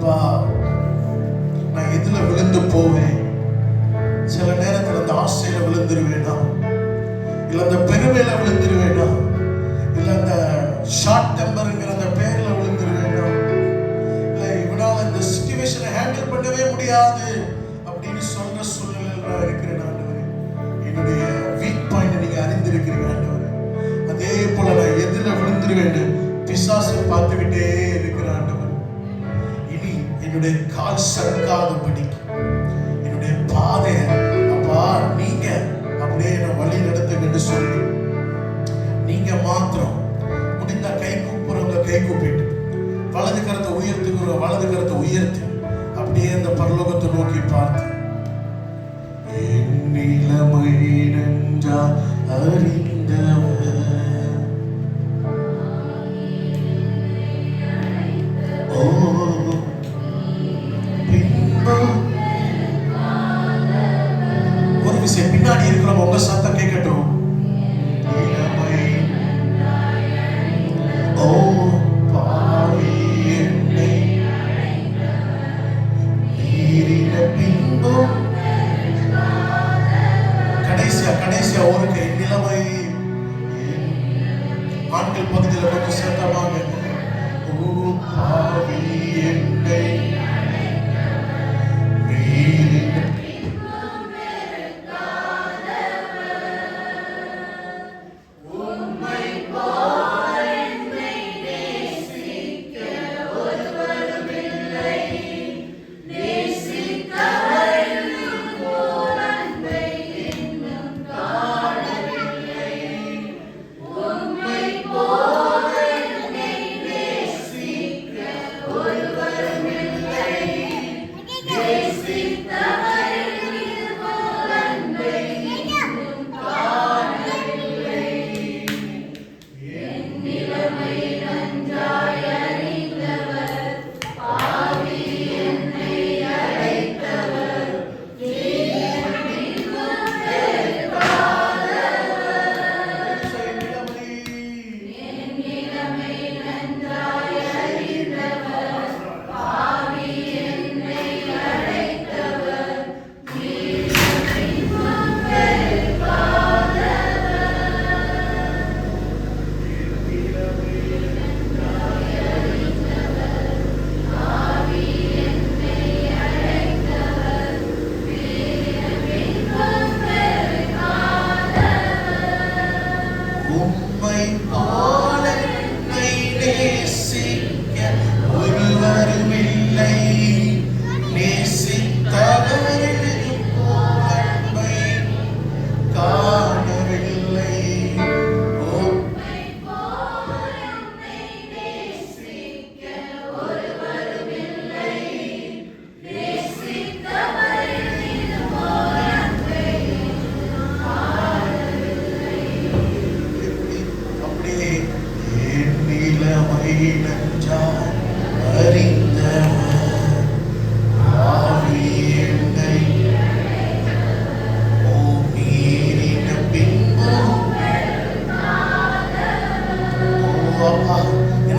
அப்பா நான் எதுல விழுந்து போவேன்? சில நேரத்தில் அந்த ஆசையில விழுந்துருவேனா, இல்ல அந்த பெருமையில விழுந்துருவேனா, இல்ல அந்த ஷார்ட் டெம்பர்ங்கிற அந்த பேர்ல விழுந்துருவேனா, இல்ல இவனால இந்த சிச்சுவேஷனை ஹேண்டில் பண்ணவே முடியாது அப்படின்னு சொல்ற சூழ்நிலையில இருக்கிறேன் ஆண்டவரே. என்னுடைய வீக் பாயிண்ட் நீங்க அறிந்திருக்கிறீங்க ஆண்டவரே. அதே போல நான் எதுல விழுந்துருவேன்னு பிசாசை பார்த்துக்கிட்டே இருக்கிற ஆண்டவர். இனி என்னுடைய கால் சறுக்காதபடிக்கு என்னுடைய பாதைய அப்பா நீங்க அப்படியே என்ன வழி நடத்துங்கன்னு சொல்லி, நீங்க மாத்திரம் முடிந்த கை கூப்புறவங்க கை கூப்பிட்டு, வலது கரத்தை உயர்த்துகிற வலது கரத்தை உயர்த்தி அப்படியே அந்த பரலோகத்தை நோக்கி பார்த்து, என் நிலைமை நன்றா அறிந்தவர், ஓ